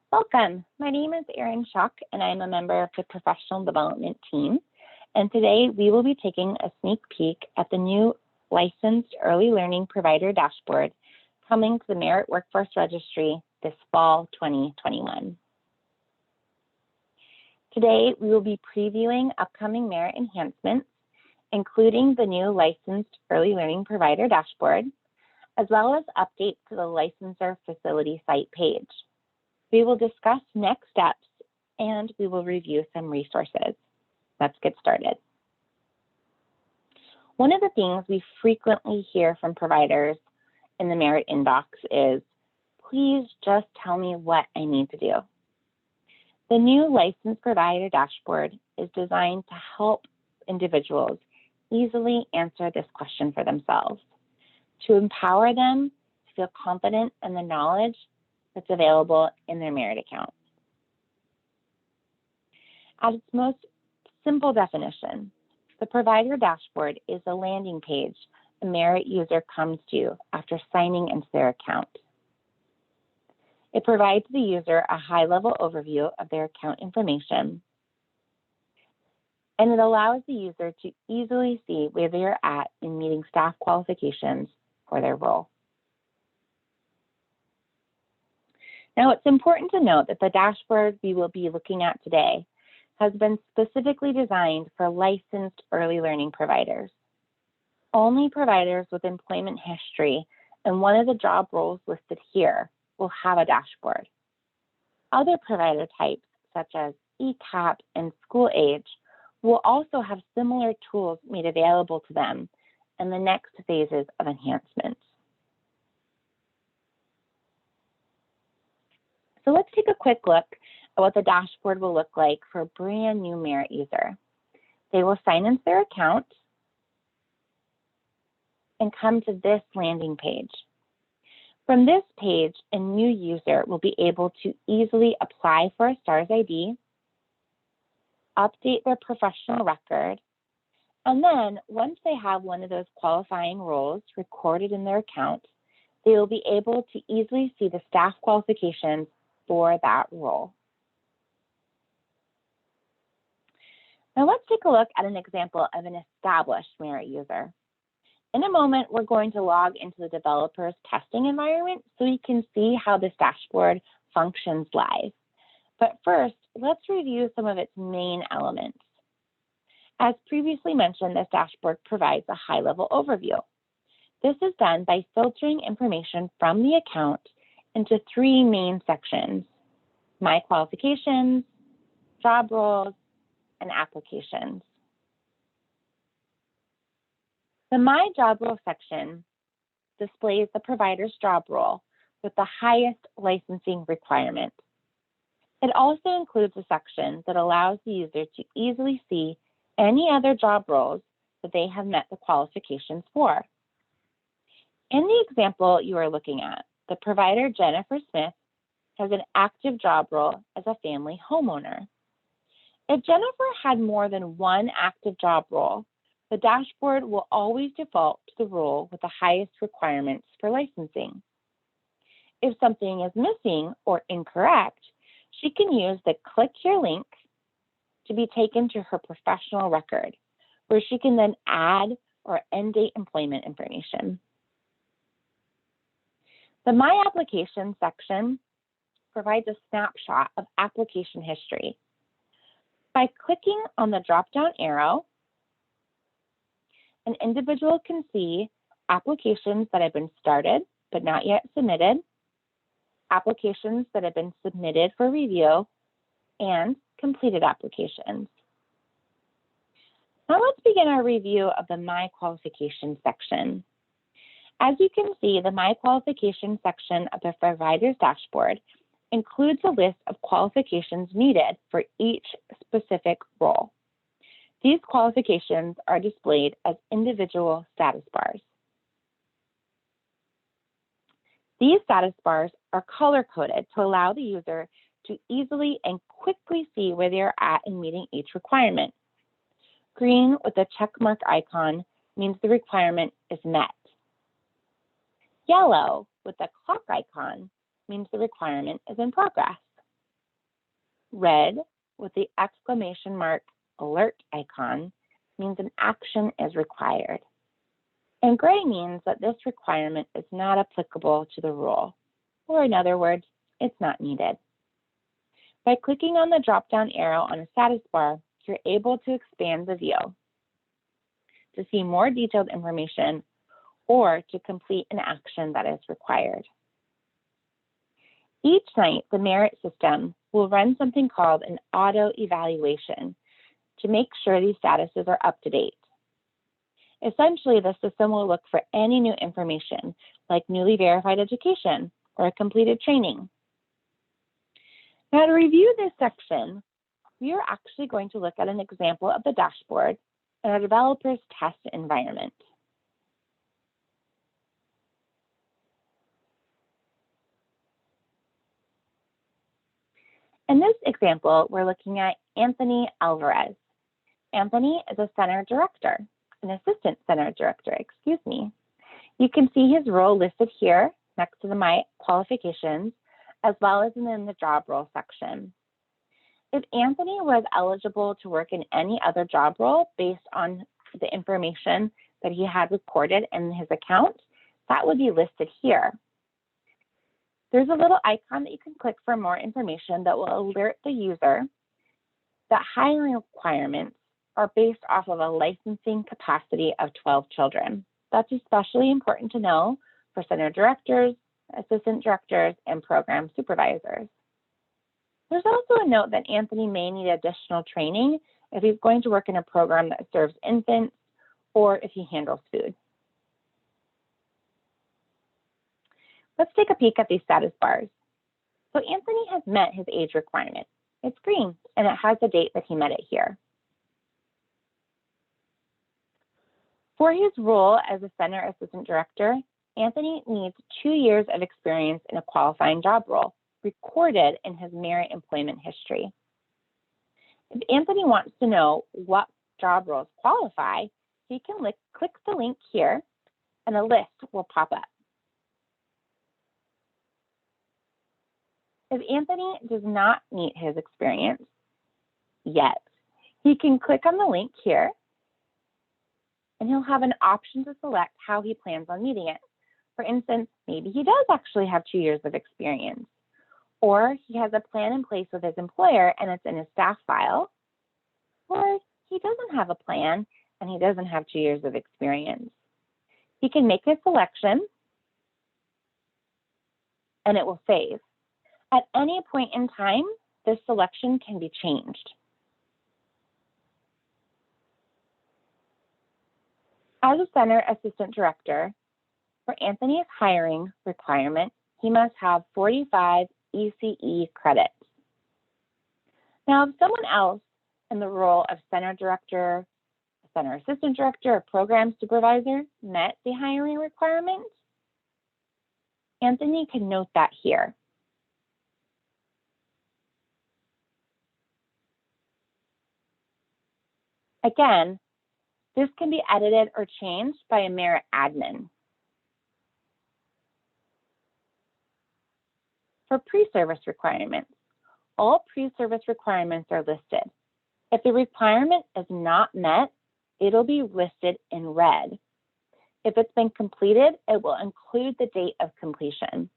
Welcome. My name is Erin Schock, and I am a member of the Professional Development team. And today we will be taking a sneak peek at the new Licensed Early Learning Provider Dashboard coming to the Merit Workforce Registry this fall 2021. Today we will be previewing upcoming Merit enhancements, including the new Licensed Early Learning Provider Dashboard, as well as updates to the licensor facility site page. We will discuss next steps and we will review some resources. Let's get started. One of the things we frequently hear from providers in the Merit inbox is, please just tell me what I need to do. The new Licensed Provider Dashboard is designed to help individuals easily answer this question for themselves, to empower them to feel confident in the knowledge that's available in their Merit account. At its most simple definition, the provider dashboard is a landing page a Merit user comes to after signing into their account. It provides the user a high-level overview of their account information, and it allows the user to easily see where they are at in meeting staff qualifications for their role. Now, it's important to note that the dashboard we will be looking at today has been specifically designed for licensed early learning providers. Only providers with employment history and one of the job roles listed here will have a dashboard. Other provider types, such as ECAP and school age, will also have similar tools made available to them in the next phases of enhancements. So let's take a quick look at what the dashboard will look like for a brand new Merit user. They will sign into their account and come to this landing page. From this page, a new user will be able to easily apply for a STARS ID, update their professional record, and then once they have one of those qualifying roles recorded in their account, they will be able to easily see the staff qualifications for that role. Now let's take a look at an example of an established Merit user. In a moment, we're going to log into the developer's testing environment so we can see how this dashboard functions live. But first, let's review some of its main elements. As previously mentioned, this dashboard provides a high-level overview. This is done by filtering information from the account into three main sections: My Qualifications, Job Roles, and Applications. The My Job Role section displays the provider's job role with the highest licensing requirement. It also includes a section that allows the user to easily see any other job roles that they have met the qualifications for. In the example you are looking at, the provider Jennifer Smith has an active job role as a family homeowner. If Jennifer had more than one active job role, the dashboard will always default to the role with the highest requirements for licensing. If something is missing or incorrect, she can use the Click Here link to be taken to her professional record, where she can then add or end date employment information. The My Application section provides a snapshot of application history. By clicking on the drop-down arrow, an individual can see applications that have been started but not yet submitted, applications that have been submitted for review, and completed applications. Now let's begin our review of the My Qualifications section. As you can see, the My Qualifications section of the provider's dashboard includes a list of qualifications needed for each specific role. These qualifications are displayed as individual status bars. These status bars are color-coded to allow the user to easily and quickly see where they are at in meeting each requirement. Green with the check mark icon means the requirement is met. Yellow with the clock icon means the requirement is in progress. Red with the exclamation mark alert icon means an action is required. And gray means that this requirement is not applicable to the rule, or in other words, it's not needed. By clicking on the drop-down arrow on a status bar, you're able to expand the view to see more detailed information or to complete an action that is required. Each night, the merit system will run something called an auto evaluation to make sure these statuses are up to date. Essentially, the system will look for any new information, like newly verified education or completed training. Now, to review this section, we are actually going to look at an example of the dashboard in our developer's test environment. In this example, we're looking at Anthony Alvarez. Anthony is a center director, an assistant center director, excuse me. You can see his role listed here next to the My Qualifications, as well as in the job role section. If Anthony was eligible to work in any other job role based on the information that he had recorded in his account, that would be listed here. There's a little icon that you can click for more information that will alert the user that hiring requirements are based off of a licensing capacity of 12 children. That's especially important to know for center directors, assistant directors, and program supervisors. There's also a note that Anthony may need additional training if he's going to work in a program that serves infants or if he handles food. Let's take a peek at these status bars. So Anthony has met his age requirement. It's green, and it has the date that he met it here. For his role as a center assistant director, Anthony needs 2 years of experience in a qualifying job role, recorded in his merit employment history. If Anthony wants to know what job roles qualify, he can click the link here, and a list will pop up. If Anthony does not meet his experience yet, he can click on the link here, and he'll have an option to select how he plans on meeting it. For instance, maybe he does actually have 2 years of experience, or he has a plan in place with his employer and it's in his staff file, or he doesn't have a plan and he doesn't have 2 years of experience. He can make a selection and it will save. At any point in time, this selection can be changed. As a center assistant director, for Anthony's hiring requirement, he must have 45 ECE credits. Now, if someone else in the role of center director, center assistant director, or program supervisor met the hiring requirement, Anthony can note that here. Again, this can be edited or changed by a merit admin. For pre-service requirements, all pre-service requirements are listed. If the requirement is not met, it'll be listed in red. If it's been completed, it will include the date of completion.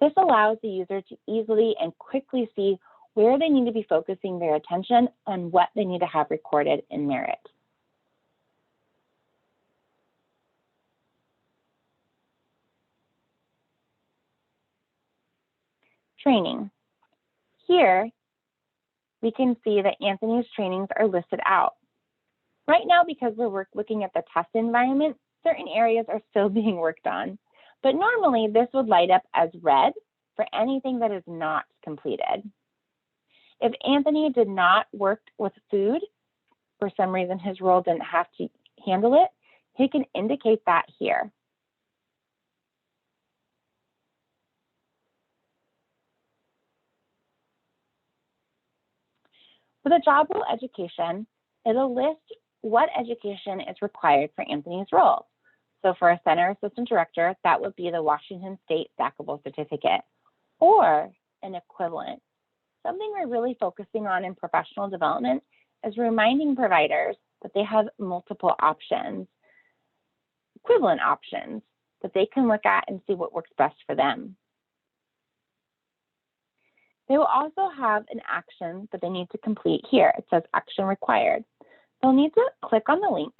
This allows the user to easily and quickly see where they need to be focusing their attention on what they need to have recorded in merit. Training. Here, we can see that Anthony's trainings are listed out. Right now, because we're looking at the test environment, certain areas are still being worked on. But normally, this would light up as red for anything that is not completed. If Anthony did not work with food, for some reason his role didn't have to handle it, he can indicate that here. For the job role education, it'll list what education is required for Anthony's role. So for a center assistant director, that would be the Washington State Stackable Certificate or an equivalent. something we're really focusing on in professional development is reminding providers that they have multiple options, equivalent options, that they can look at and see what works best for them. They will also have an action that they need to complete here. It says action required. They'll need to click on the link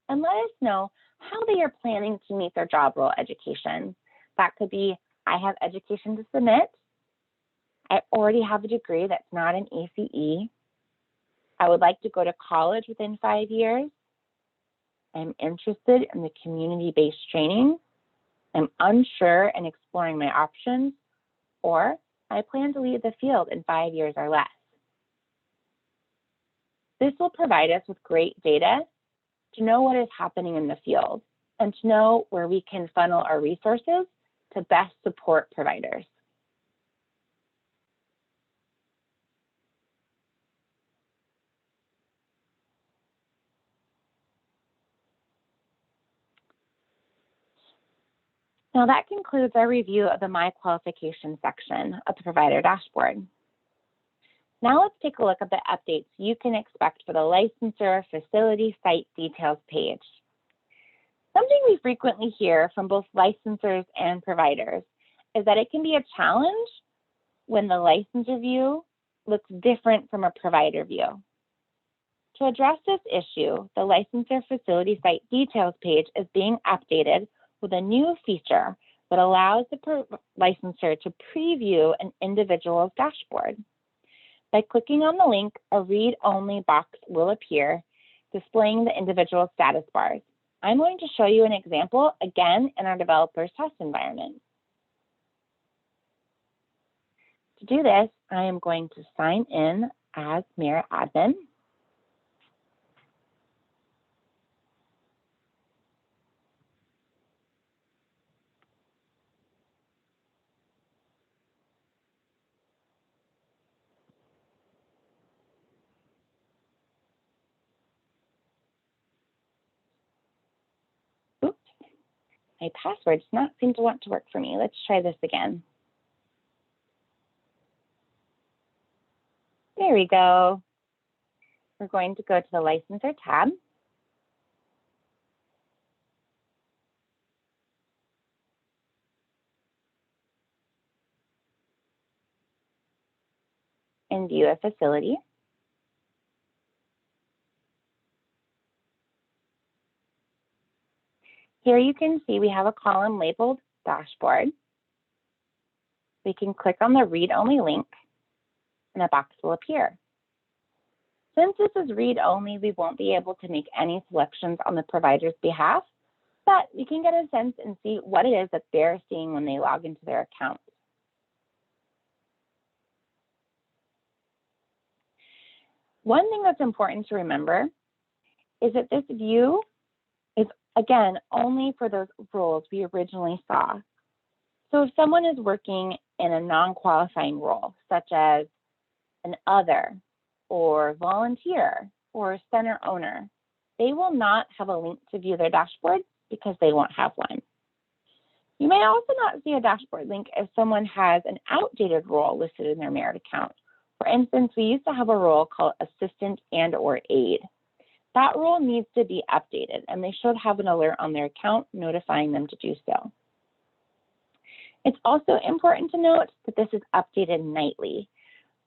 and let us know how they are planning to meet their job role education. That could be, I have education to submit. I already have a degree that's not an ACE. I would like to go to college within 5 years. I'm interested in the community-based training. I'm unsure and exploring my options, or I plan to leave the field in 5 years or less. This will provide us with great data to know what is happening in the field and to know where we can funnel our resources to best support providers. Now that concludes our review of the My Qualification section of the provider dashboard. Now let's take a look at the updates you can expect for the licensor facility site details page. Something we frequently hear from both licensors and providers is that it can be a challenge when the licensor view looks different from a provider view. To address this issue, the licensor facility site details page is being updated with a new feature that allows the licensor to preview an individual's dashboard. By clicking on the link, a read-only box will appear, displaying the individual status bars. I'm going to show you an example, again, in our developer's test environment. To do this, I am going to sign in as Mira admin. Oops, my password does not seem to want to work for me. Let's try this again. There we go. We're going to go to the Licensor tab. And view a facility. Here you can see we have a column labeled Dashboard. We can click on the read-only link and a box will appear. Since this is read-only, we won't be able to make any selections on the provider's behalf, but we can get a sense and see what it is that they're seeing when they log into their account. One thing that's important to remember is that this view is, again, only for those roles we originally saw. So if someone is working in a non-qualifying role, such as an other, or volunteer, or center owner, they will not have a link to view their dashboard because they won't have one. You may also not see a dashboard link if someone has an outdated role listed in their Merit account. For instance, we used to have a role called assistant and/or aide. That role needs to be updated, and they should have an alert on their account notifying them to do so. It's also important to note that this is updated nightly.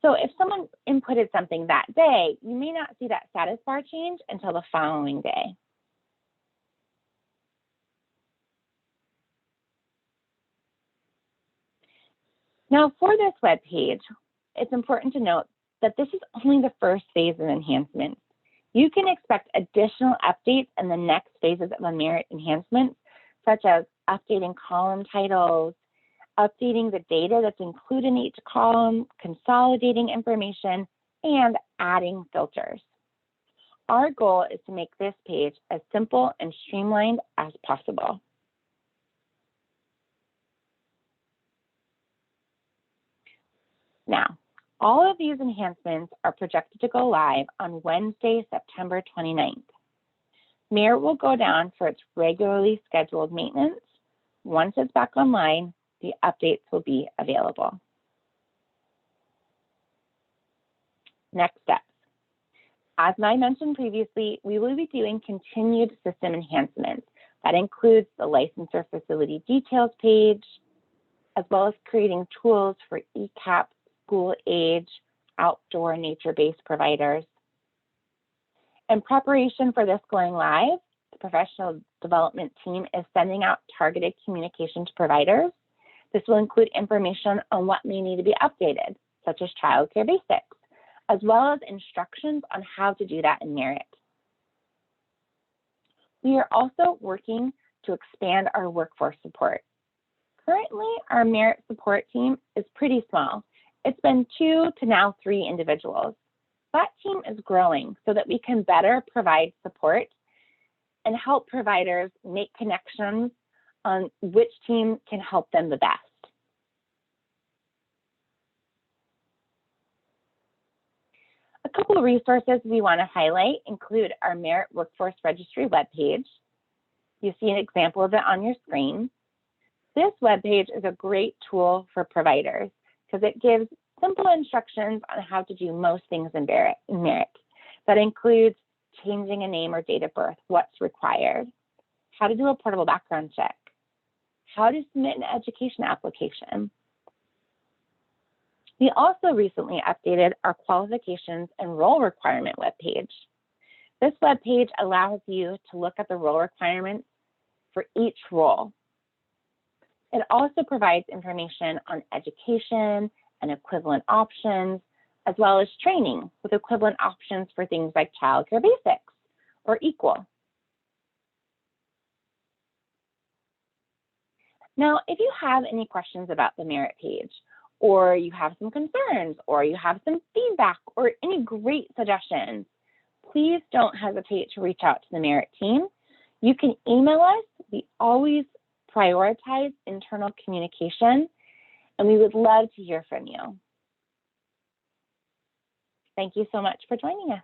So if someone inputted something that day, you may not see that status bar change until the following day. Now for this web page, it's important to note that this is only the first phase of enhancements. You can expect additional updates in the next phases of a Merit enhancement, such as updating column titles, updating the data that's included in each column, consolidating information, and adding filters. Our goal is to make this page as simple and streamlined as possible. Now, all of these enhancements are projected to go live on Wednesday, September 29th. Merit will go down for its regularly scheduled maintenance. Once it's back online, the updates will be available. Next steps. As I mentioned previously, we will be doing continued system enhancements. That includes the licensor facility details page, as well as creating tools for ECAP, school age, outdoor nature-based providers. In preparation for this going live, the professional development team is sending out targeted communication to providers. This will include information on what may need to be updated, such as childcare basics, as well as instructions on how to do that in Merit. We are also working to expand our workforce support. Currently, our Merit support team is pretty small. It's been 2 to now 3 individuals. That team is growing so that we can better provide support and help providers make connections on which team can help them the best. A couple of resources we want to highlight include our Merit Workforce Registry webpage. You see an example of it on your screen. This webpage is a great tool for providers because it gives simple instructions on how to do most things in Merit. That includes changing a name or date of birth, what's required, how to do a portable background check, how to submit an education application. We also recently updated our qualifications and role requirement webpage. This webpage allows you to look at the role requirements for each role. It also provides information on education and equivalent options, as well as training with equivalent options for things like childcare basics or equal. Now, if you have any questions about the Merit page, or you have some concerns, or you have some feedback, or any great suggestions, please don't hesitate to reach out to the Merit team. You can email us. We always prioritize internal communication, and we would love to hear from you. Thank you so much for joining us.